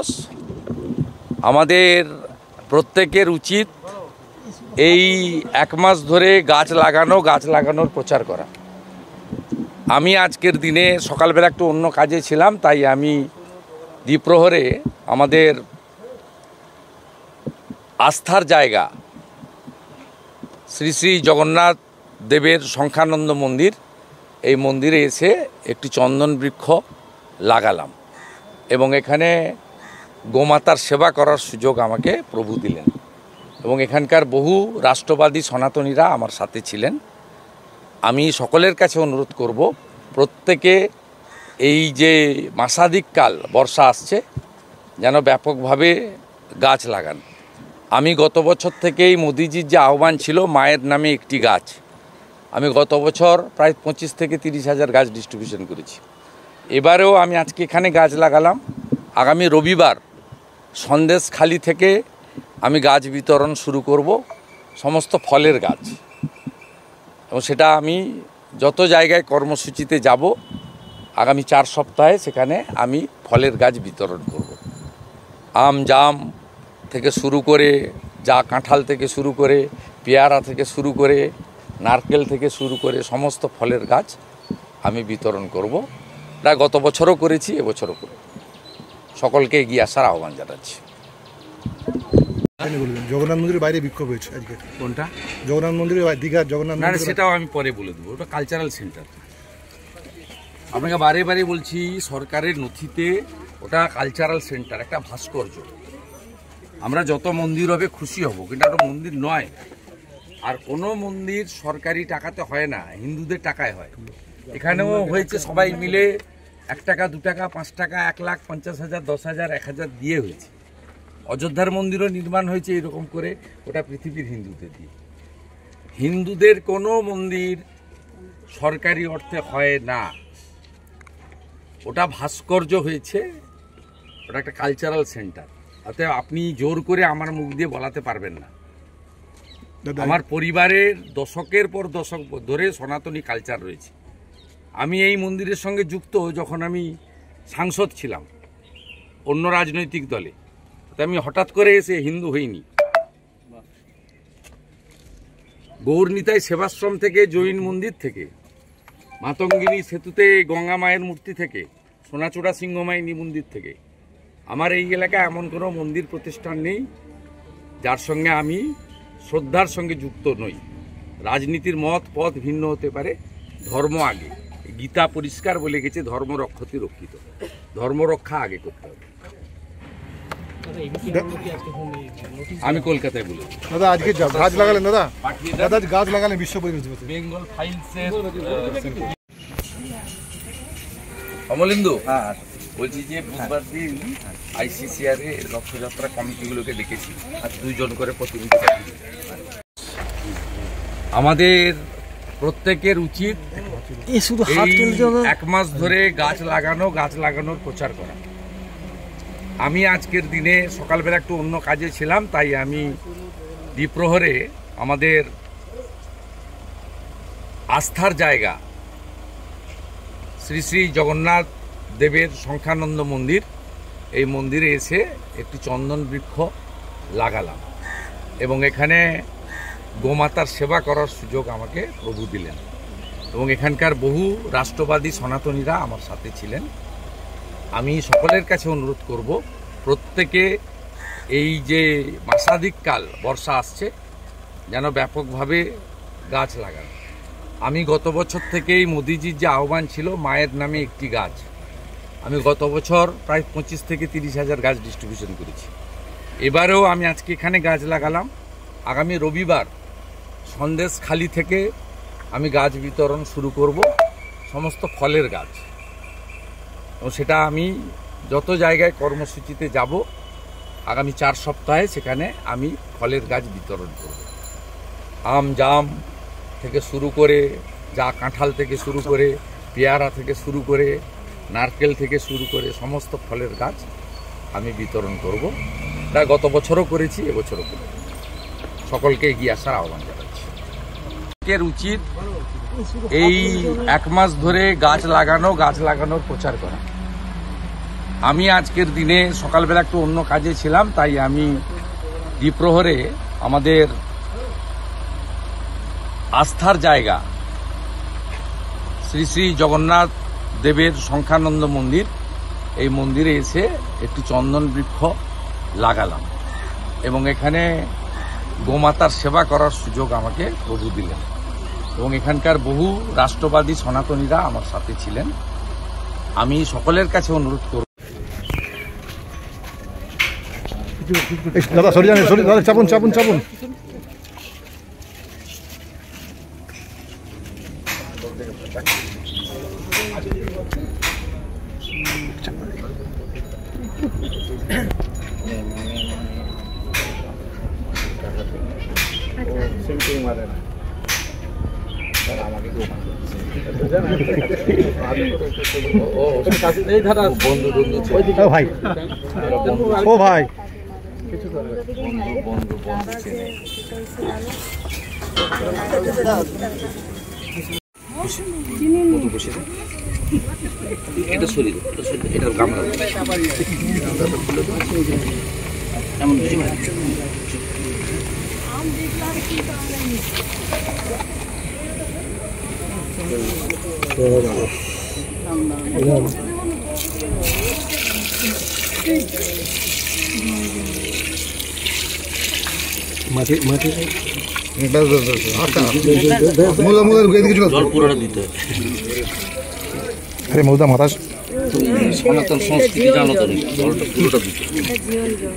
দিবস। আমাদের প্রত্যেকের উচিত এই এক মাস ধরে গাছ লাগানোর প্রচার করা। আমি আজকের দিনে সকালবেলা একটু অন্য কাজে ছিলাম, তাই আমি দ্বিপ্রহরে আমাদের আস্থার জায়গা শ্রী শ্রী জগন্নাথ দেবের সংখ্যানন্দ মন্দির, এই মন্দিরে এসে একটি চন্দন বৃক্ষ লাগালাম এবং এখানে গোমাতার সেবা করার সুযোগ আমাকে প্রভু দিলেন এবং এখানকার বহু রাষ্ট্রবাদী সনাতনীরা আমার সাথে ছিলেন। আমি সকলের কাছে অনুরোধ করব, প্রত্যেকে এই যে মাসাধিককাল বর্ষা আসছে যেন ব্যাপকভাবে গাছ লাগান। আমি গত বছর থেকেই মোদিজির যে আহ্বান ছিল মায়ের নামে একটি গাছ, আমি গত বছর প্রায় 25 থেকে 30 হাজার গাছ ডিস্ট্রিবিউশন করেছি। এবারেও আমি আজকে এখানে গাছ লাগালাম। আগামী রবিবার সন্দেশখালি থেকে আমি গাছ বিতরণ শুরু করব, সমস্ত ফলের গাছ, এবং সেটা আমি যত জায়গায় কর্মসূচিতে যাব আগামী 4 সপ্তাহে সেখানে আমি ফলের গাছ বিতরণ করব। আম জাম থেকে শুরু করে, কাঁঠাল থেকে শুরু করে, পেয়ারা থেকে শুরু করে, নারকেল থেকে শুরু করে সমস্ত ফলের গাছ আমি বিতরণ করব। এটা গত বছরও করেছি, এবছরও করব। সকলকে এগিয়ে আসার আহ্বান জানাচ্ছি। জগন্নাথ মন্দিরের বাইরে বিক্ষোভ হয়েছে আজকে। কোনটা? জগন্নাথ মন্দিরের দীঘার জগন্নাথ মন্দির। সেটাও আমি পরে বলে দেবো, ওটা কালচারাল সেন্টার। আপনাকে বারে বারে বলছি, সরকারের নথিতে ওটা কালচারাল সেন্টার, একটা ভাস্কর্য। আমরা যত মন্দির হবে খুশি হব, কিন্তু ওটা মন্দির নয়। আর কোনো মন্দির সরকারি টাকাতে হয় না, হিন্দুদের টাকায় হয়। এখানেও হয়েছে সবাই মিলে 1 টাকা 2 টাকা 5 টাকা 1,50,000 10,000 1,000 দিয়ে হয়েছে। অযোধ্যার মন্দিরও নির্মাণ হয়েছে এরকম করে, ওটা পৃথিবীর হিন্দুদের দিয়ে। হিন্দুদের কোনো মন্দির সরকারি অর্থে হয় না, ওটা ভাস্কর্য হয়েছে, ওটা একটা কালচারাল সেন্টার। অতএব আপনি জোর করে আমার মুখ দিয়ে বলাতে পারবেন না। আমার পরিবারের দশকের পর দশক ধরে সনাতনী কালচার রয়েছে। আমি এই মন্দিরের সঙ্গে যুক্ত যখন আমি সাংসদ ছিলাম অন্য রাজনৈতিক দলে, আমি হঠাৎ করে এসে হিন্দু হইনি। গৌরনীতাই সেবাশ্রম থেকে, জৈন মন্দির থেকে, মাতঙ্গিনী সেতুতে গঙ্গা মায়ের মূর্তি থেকে, সোনাচূড়া সিংহমাইনী মন্দির থেকে, আমার এই এলাকায় এমন কোনো মন্দির প্রতিষ্ঠান নেই যার সঙ্গে আমি শ্রদ্ধার সঙ্গে যুক্ত নই। রাজনীতির মত পথ ভিন্ন হতে পারে, ধর্ম আগে। গীতা পরিষ্কার বলে গেছে, ধর্ম রক্ষতি রক্ষিত, ধর্ম রক্ষা আগে করতে হবে। আমি কলকাতায় বলি দাদা, আজকে গাছ লাগালেন দাদা, গাছ লাগালেন বিশ্ব পরিবেশ দিবসে বেঙ্গল ফাইলসের অমলেন্দু। বলছি যে বুধবার দিন ICCR এ রথযাত্রা কমিটিগুলোকে ডেকেছি, আর 2 জন করে প্রতিনিধি পাঠিয়েছি। আমাদের প্রত্যেকের উচিত এক মাস ধরে গাছ লাগানোর প্রচার করা। আমি আজকের দিনে সকালবেলা একটু অন্য কাজে ছিলাম, তাই আমি দ্বিপ্রহরে আমাদের আস্থার জায়গা শ্রী শ্রী জগন্নাথ দেবের সংখ্যানন্দ মন্দির, এই মন্দিরে এসে একটি চন্দন বৃক্ষ লাগালাম এবং এখানে গোমাতার সেবা করার সুযোগ আমাকে প্রভু দিলেন এবং এখানকার বহু রাষ্ট্রবাদী সনাতনীরা আমার সাথে ছিলেন। আমি সকলের কাছে অনুরোধ করব, প্রত্যেকে এই যে মাসাধিককাল বর্ষা আসছে যেন ব্যাপকভাবে গাছ লাগান। আমি গত বছর থেকেই মোদিজির যে আহ্বান ছিল মায়ের নামে একটি গাছ, আমি গত বছর প্রায় 25 থেকে 30 হাজার গাছ ডিস্ট্রিবিউশন করেছি। এবারেও আমি আজকে এখানে গাছ লাগালাম। আগামী রবিবার সন্দেশখালি থেকে আমি গাছ বিতরণ শুরু করব, সমস্ত ফলের গাছ, এবং সেটা আমি যত জায়গায় কর্মসূচিতে যাব আগামী 4 সপ্তাহে সেখানে আমি ফলের গাছ বিতরণ করব। আম জাম থেকে শুরু করে, কাঁঠাল থেকে শুরু করে, পেয়ারা থেকে শুরু করে, নারকেল থেকে শুরু করে সমস্ত ফলের গাছ আমি বিতরণ করব। এটা গত বছরও করেছি, এবছরও করব। সকলকে এগিয়ে আসার আহ্বান জানাচ্ছি। এর উচিত এই এক মাস ধরে গাছ লাগানোর প্রচার করা। আমি আজকের দিনে সকালবেলা একটু অন্য কাজে ছিলাম, তাই আমি দ্বিপ্রহরে আমাদের আস্থার জায়গা শ্রী শ্রী জগন্নাথ দেবের সংখ্যানন্দ মন্দির, এই মন্দিরে এসে একটি চন্দন বৃক্ষ লাগালাম এবং এখানে গোমাতার সেবা করার সুযোগ আমাকে প্রভু দিলেন এবং এখানকার বহু রাষ্ট্রবাদী সনাতনীরা আমার সাথে ছিলেন। আমি সকলের কাছে অনুরোধ করব, দাদা সরি জানেন, সরি দাদা, চাপুন চাপুন চাপুন। ও ভাই, ও ভাই, এটা শরীর, এটা গামলা এমন মাটি মাটি মোদা মোদা কিছু জল পুরোটা দিতে হয়। আরে মোদা মাথা সনাতন সংস্কৃতি জানো তো, জলটা পুরোটা দিতে জীবন জল